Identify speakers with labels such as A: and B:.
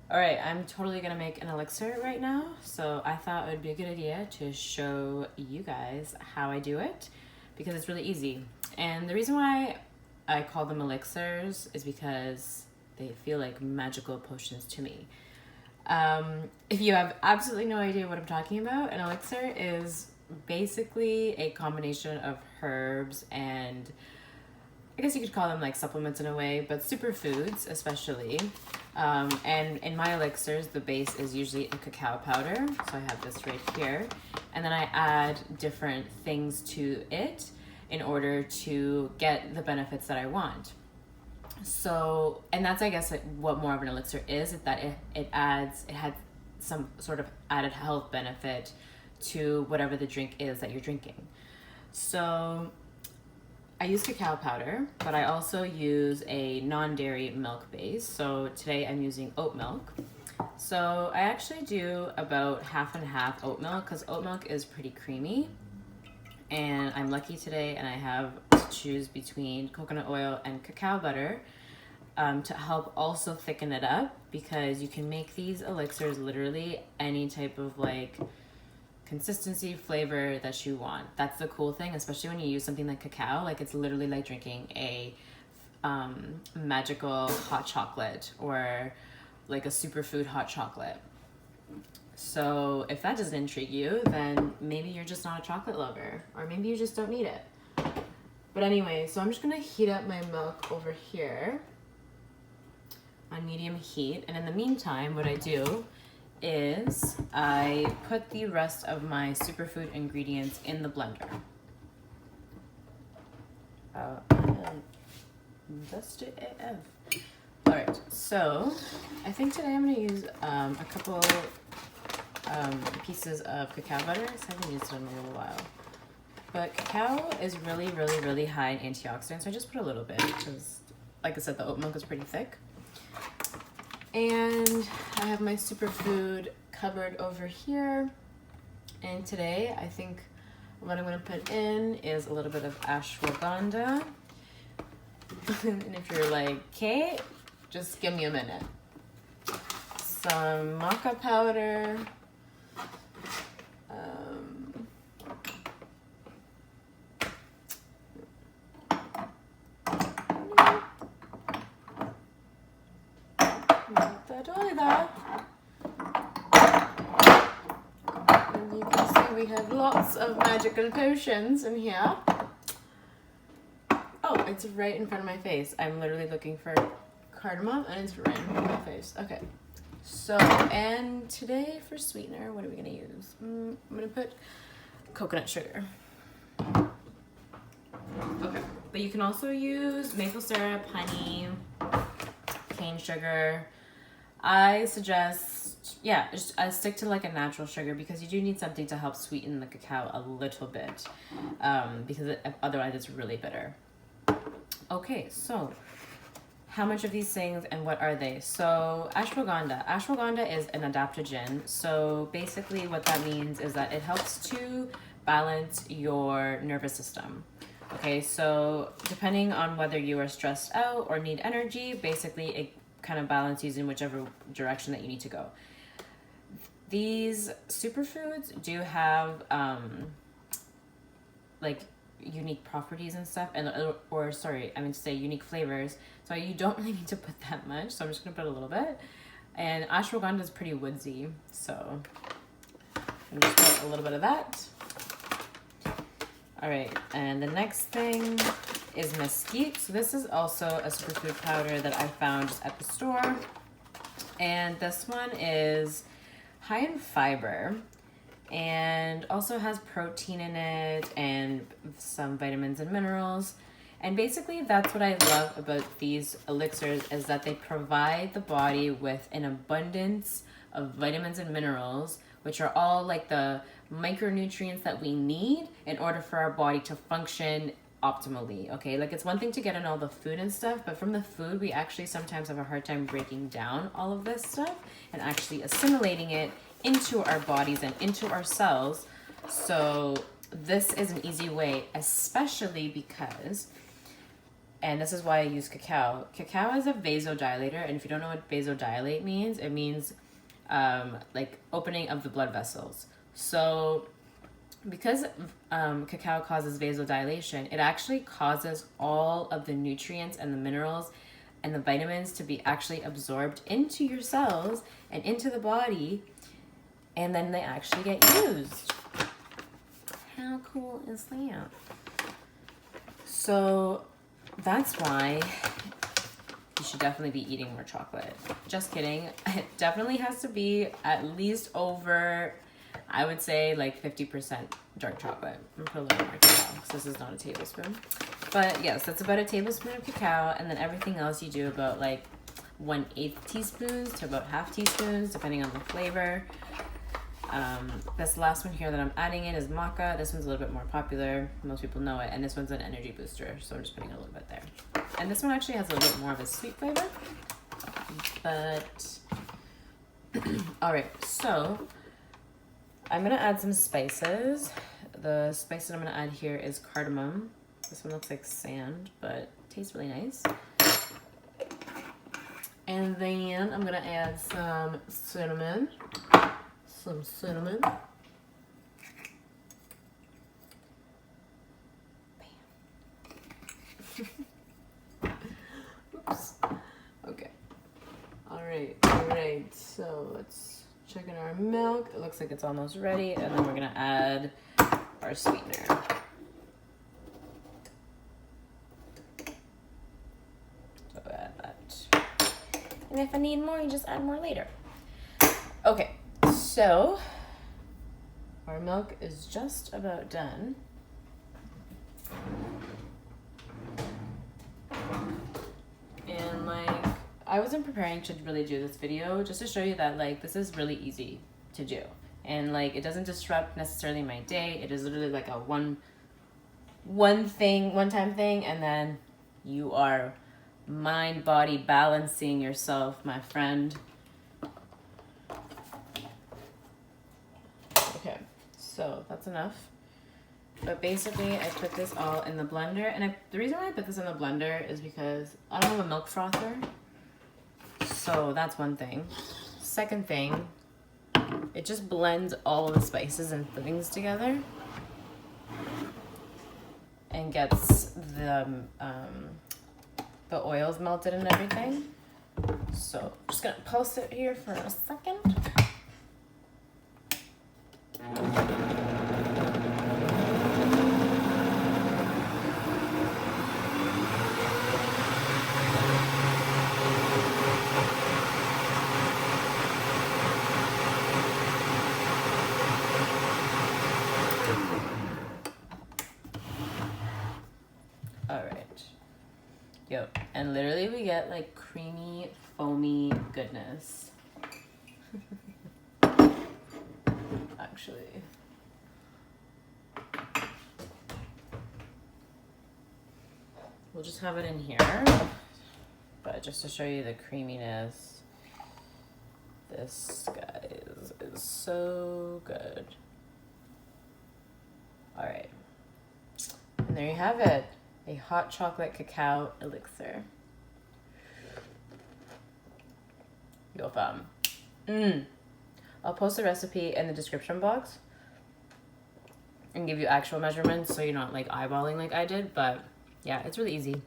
A: All right, I'm totally gonna make an elixir right now, so I thought it would be a good idea to show you guys how I do it because it's really easy. And the reason why I call them elixirs is because they feel like magical potions to me. If you have absolutely no idea what I'm talking about, an elixir is basically a combination of herbs and I guess you could call them like supplements in a way, but superfoods especially. And in my elixirs, the base is usually a cacao powder. So I have this right here. And then I add different things to it in order to get the benefits that I want. So, and that's, I guess, like what more of an elixir is that it had some sort of added health benefit to whatever the drink is that you're drinking. So I use cacao powder, but I also use a non-dairy milk base. So today I'm using oat milk. So I actually do about half and half oat milk because oat milk is pretty creamy. And I'm lucky today and I have to choose between coconut oil and cacao butter to help also thicken it up because you can make these elixirs literally any type of like consistency, flavor that you want. That's the cool thing, especially when you use something like cacao. Like it's literally like drinking a magical hot chocolate or like a superfood hot chocolate. So if that doesn't intrigue you, then maybe you're just not a chocolate lover or maybe you just don't need it. But anyway, so I'm just gonna heat up my milk over here on medium heat. And in the meantime, what I do is I put the rest of my superfood ingredients in the blender. Dusty AF. All right, so I think today I'm gonna use a couple pieces of cacao butter. I haven't used it in a little while. But cacao is really, really, really high in antioxidants, so I just put a little bit because, like I said, the oat milk is pretty thick. And I have my superfood cupboard over here. And today, I think what I'm gonna put in is a little bit of ashwagandha. And if you're like, Kate, just give me a minute. Some maca powder. And you can see we have lots of magical potions in here. Oh, it's right in front of my face. I'm literally looking for cardamom and it's right in front of my face. Okay. So, and today for sweetener, what are we gonna use? I'm gonna put coconut sugar. Okay, but you can also use maple syrup, honey, cane sugar. I suggest, yeah, just stick to like a natural sugar because you do need something to help sweeten the cacao a little bit because otherwise it's really bitter. Okay, so how much of these things and what are they? So ashwagandha. Ashwagandha is an adaptogen. So basically what that means is that it helps to balance your nervous system. Okay, so depending on whether you are stressed out or need energy, basically it kind of balances in whichever direction that you need to go. These superfoods do have like unique properties and stuff, and or sorry, I meant to say unique flavors. So you don't really need to put that much. So I'm just gonna put a little bit. And ashwagandha is pretty woodsy, so I'm just put a little bit of that. All right, and the next thing is mesquite. So this is also a superfood powder that I found just at the store. And this one is high in fiber and also has protein in it and some vitamins and minerals. And basically that's what I love about these elixirs is that they provide the body with an abundance of vitamins and minerals, which are all like the micronutrients that we need in order for our body to function optimally. Okay, like it's one thing to get in all the food and stuff, but from the food we actually sometimes have a hard time breaking down all of this stuff and actually assimilating it into our bodies and into our cells. So this is an easy way, especially because And this is why I use cacao. Cacao is a vasodilator, and if you don't know what vasodilate means, it means like opening of the blood vessels. So because cacao causes vasodilation, it actually causes all of the nutrients and the minerals and the vitamins to be actually absorbed into your cells and into the body, and then they actually get used. How cool is that? So that's why you should definitely be eating more chocolate. Just kidding. It definitely has to be at least over, I would say, like 50% dark chocolate. I'm gonna put a little more cacao because this is not a tablespoon. But yes, that's about a tablespoon of cacao, and then everything else you do about like 1/8 teaspoons to about half teaspoons, depending on the flavor. This last one here that I'm adding in is maca. This one's a little bit more popular. Most people know it. And this one's an energy booster. So I'm just putting a little bit there. And this one actually has a little bit more of a sweet flavor. But, all right. So I'm going to add some spices. The spice that I'm going to add here is cardamom. This one looks like sand, but tastes really nice. And then I'm going to add some cinnamon. Some cinnamon. Bam. Oops. Okay. All right. So let's check in our milk. It looks like it's almost ready, and then we're gonna add our sweetener. So add that. And if I need more, you just add more later. Okay. So, our milk is just about done. And like, I wasn't preparing to really do this video just to show you that like, this is really easy to do. And like, it doesn't disrupt necessarily my day. It is literally like a one-time thing, and then you are mind-body balancing yourself, my friend. Okay, so that's enough. But basically, I put this all in the blender, and the reason why I put this in the blender is because I don't have a milk frother. So that's one thing. Second thing, it just blends all of the spices and things together and gets the oils melted and everything. So I'm just gonna pulse it here for a second. Yep, and literally we get like creamy, foamy goodness. Actually. We'll just have it in here, but just to show you the creaminess, this, guys, is so good. All right, and there you have it. A hot chocolate cacao elixir. Yo fam. I'll post the recipe in the description box and give you actual measurements so you're not like eyeballing like I did, but yeah, it's really easy.